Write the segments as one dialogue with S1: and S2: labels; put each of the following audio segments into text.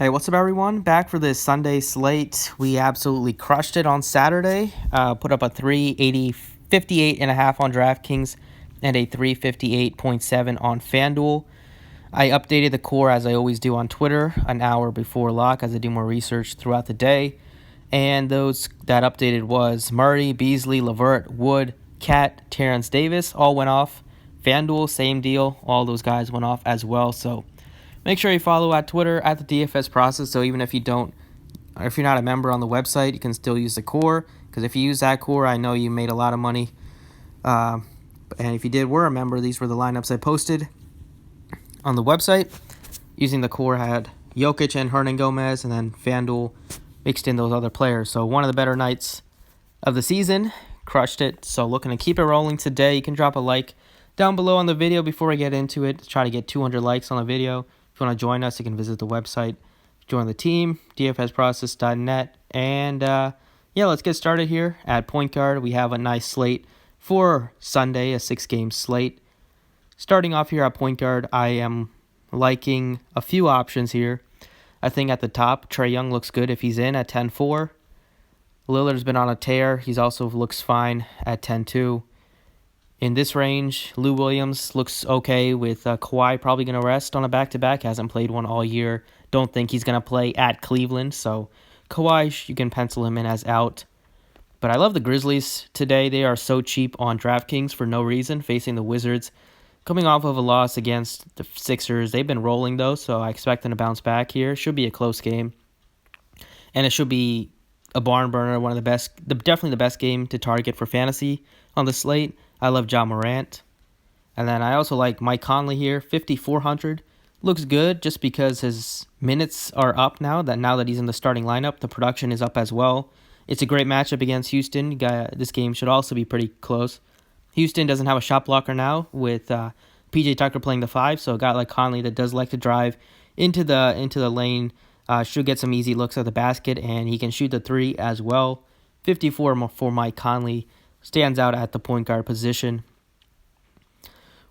S1: Hey, what's up, everyone? Back for this Sunday slate. We absolutely crushed it on Saturday. Put up a 358.5 on Draftkings and a 358.7 on Fanduel. I updated the core as I always do on Twitter an hour before lock as I do more research throughout the day. And those that updated was Murray, Beasley, Levert, Wood, Cat, Terrence Davis all went off. Fanduel, same deal. All those guys went off as well. So make sure you follow at Twitter at the DFS process. So even if you don't, or if you're not a member on the website, you can still use the core. Because if you use that core, I know you made a lot of money. And if you were a member, these were the lineups I posted on the website. Using the core had Jokic and Hernan Gomez, and then FanDuel mixed in those other players. So one of the better nights of the season. Crushed it. So looking to keep it rolling today. You can drop a like down below on the video before I get into it. Try to get 200 likes on the video. If you want to join us, you can visit the website, join the team, dfsprocess.net. And let's get started here at point guard. We have a nice slate for Sunday, a 6-game slate. Starting off here at point guard, I am liking a few options here. I think at the top, Trae Young looks good if he's in at 10-4. Lillard's been on a tear. He's also looks fine at 10-2. In this range, Lou Williams looks okay with Kawhi probably going to rest on a back-to-back. Hasn't played one all year. Don't think he's going to play at Cleveland. So Kawhi, you can pencil him in as out. But I love the Grizzlies today. They are so cheap on DraftKings for no reason, facing the Wizards. Coming off of a loss against the Sixers. They've been rolling, though, so I expect them to bounce back here. Should be a close game. And it should be a barn burner, one of the best, definitely the best game to target for fantasy on the slate. I love John Morant. And then I also like Mike Conley here, 5,400. Looks good just because his minutes are up now that he's in the starting lineup. The production is up as well. It's a great matchup against Houston. This game should also be pretty close. Houston doesn't have a shot blocker now with PJ Tucker playing the 5, so a guy like Conley that does like to drive into the lane should get some easy looks at the basket, and he can shoot the 3 as well. 54 for Mike Conley. Stands out at the point guard position.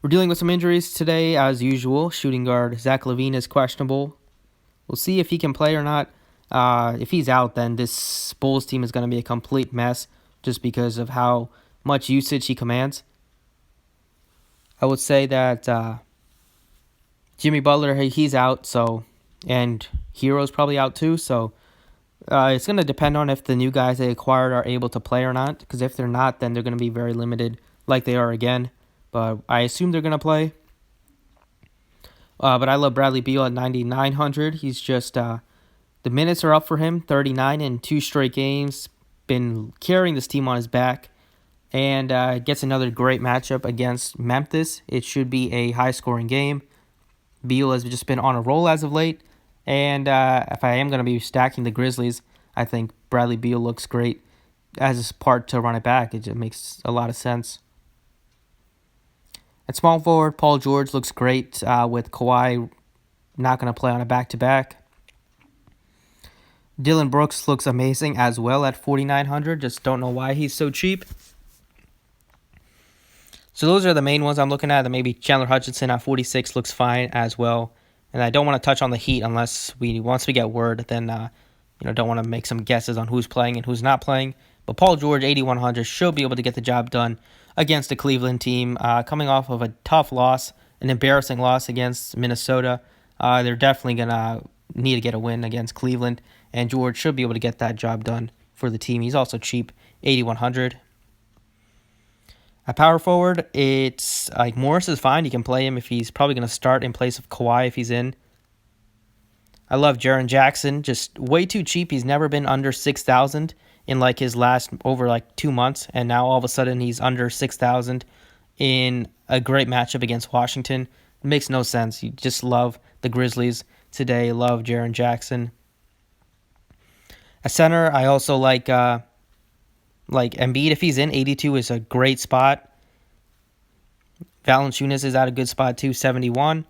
S1: We're dealing with some injuries today, as usual. Shooting guard Zach LaVine is questionable. We'll see if he can play or not. If he's out, then this Bulls team is going to be a complete mess just because of how much usage he commands. I would say that Jimmy Butler, he's out, and Hero's probably out too, so it's going to depend on if the new guys they acquired are able to play or not, because if they're not, then they're going to be very limited like they are again, but I assume they're going to play. But I love Bradley Beal at 9,900. He's just, the minutes are up for him, 39 in 2 straight games, been carrying this team on his back, and gets another great matchup against Memphis. It should be a high-scoring game. Beal has just been on a roll as of late. And if I am going to be stacking the Grizzlies, I think Bradley Beal looks great as a part to run it back. It just makes a lot of sense. At small forward, Paul George looks great with Kawhi not going to play on a back-to-back. Dylan Brooks looks amazing as well at 4,900. Just don't know why he's so cheap. So those are the main ones I'm looking at. And maybe Chandler Hutchinson at 46 looks fine as well. And I don't want to touch on the Heat once we get word. Then don't want to make some guesses on who's playing and who's not playing. But Paul George, 8,100, should be able to get the job done against the Cleveland team. Coming off of a tough loss, an embarrassing loss against Minnesota. They're definitely going to need to get a win against Cleveland. And George should be able to get that job done for the team. He's also cheap, 8,100. At power forward, it's like Morris is fine. You can play him if he's probably going to start in place of Kawhi if he's in. I love Jaren Jackson, just way too cheap. He's never been under 6,000 in like his last over 2 months, and now all of a sudden he's under 6,000 in a great matchup against Washington. It makes no sense. You just love the Grizzlies today. Love Jaren Jackson. At center, I also like Embiid, if he's in, 82 is a great spot. Valanciunas is at a good spot too, 71.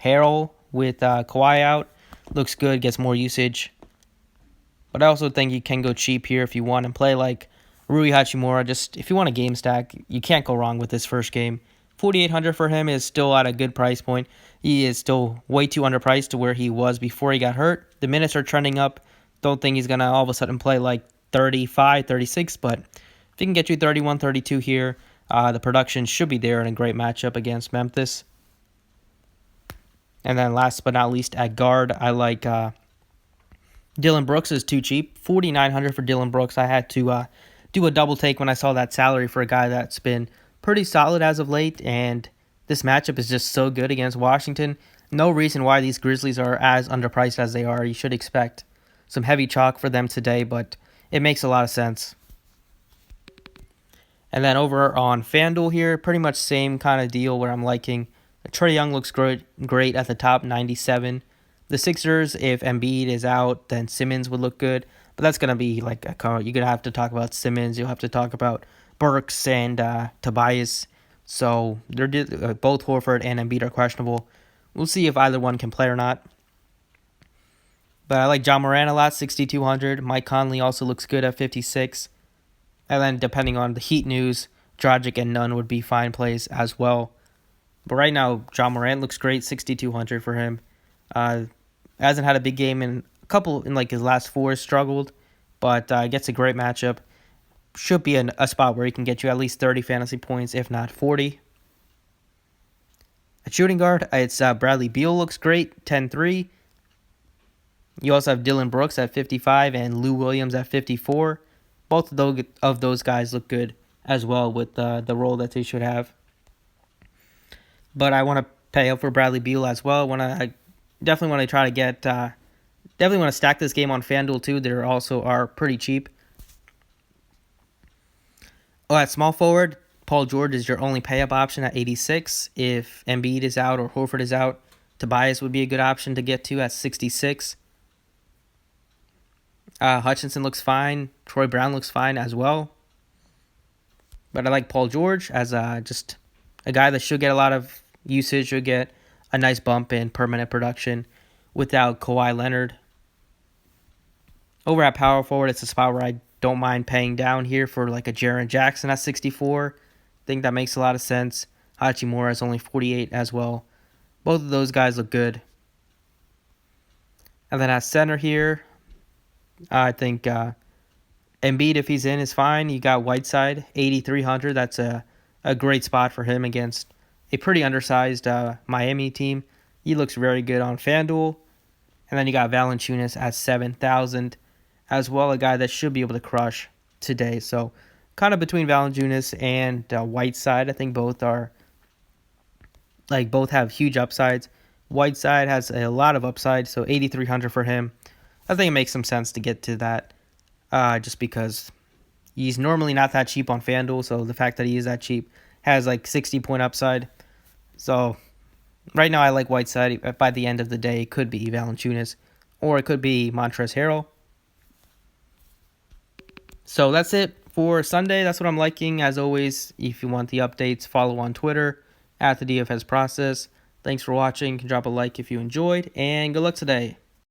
S1: Harrell with Kawhi out looks good, gets more usage. But I also think you can go cheap here if you want and play like Rui Hachimura. Just if you want a game stack, you can't go wrong with this first game. $4,800 for him is still at a good price point. He is still way too underpriced to where he was before he got hurt. The minutes are trending up. Don't think he's going to all of a sudden play like 35, 36, but if he can get you 31, 32 here, the production should be there in a great matchup against Memphis. And then last but not least, at guard, I like Dylan Brooks is too cheap. $4,900 for Dylan Brooks. I had to do a double take when I saw that salary for a guy that's been pretty solid as of late, and this matchup is just so good against Washington. No reason why these Grizzlies are as underpriced as they are. You should expect some heavy chalk for them today, but it makes a lot of sense. And then over on FanDuel here, pretty much same kind of deal where I'm liking Trae Young looks great at the top, 97. The Sixers, if Embiid is out, then Simmons would look good. But that's going to be like you're going to have to talk about Simmons. You'll have to talk about Burks and Tobias. So they're both Horford and Embiid are questionable. We'll see if either one can play or not. But I like John Moran a lot, 6,200. Mike Conley also looks good at 56. And then depending on the Heat news, Dragic and Nunn would be fine plays as well. But right now, John Morant looks great, 6,200 for him. Hasn't had a big game in like his last four, struggled, but gets a great matchup. Should be a spot where he can get you at least 30 fantasy points, if not 40. At shooting guard, it's Bradley Beal looks great, 10-3. You also have Dylan Brooks at 55 and Lou Williams at 54. Both of those guys look good as well with the role that they should have. But I want to pay up for Bradley Beal as well. I definitely want to try to get, definitely want to stack this game on FanDuel too. They also are pretty cheap. Oh, at small forward, Paul George is your only pay up option at 86. If Embiid is out or Horford is out, Tobias would be a good option to get to at 66. Hutchinson looks fine. Troy Brown looks fine as well. But I like Paul George as just a guy that should get a lot of usage, should get a nice bump in permanent production without Kawhi Leonard. Over at power forward, it's a spot where I don't mind paying down here for like a Jaren Jackson at 64. I think that makes a lot of sense. Hachimura is only 48 as well. Both of those guys look good. And then at center here, I think Embiid, if he's in, is fine. You got Whiteside, 8,300. That's a great spot for him against a pretty undersized Miami team. He looks very good on FanDuel. And then you got Valanciunas at 7,000 as well, a guy that should be able to crush today. So kind of between Valanciunas and Whiteside. I think both have huge upsides. Whiteside has a lot of upside, so 8,300 for him. I think it makes some sense to get to that just because he's normally not that cheap on FanDuel, so the fact that he is that cheap has like 60-point upside. So right now I like Whiteside. By the end of the day, it could be Valanciunas or it could be Montrezl Harrell. So that's it for Sunday. That's what I'm liking. As always, if you want the updates, follow on Twitter at the DFS Process. Thanks for watching. You can drop a like if you enjoyed, and good luck today.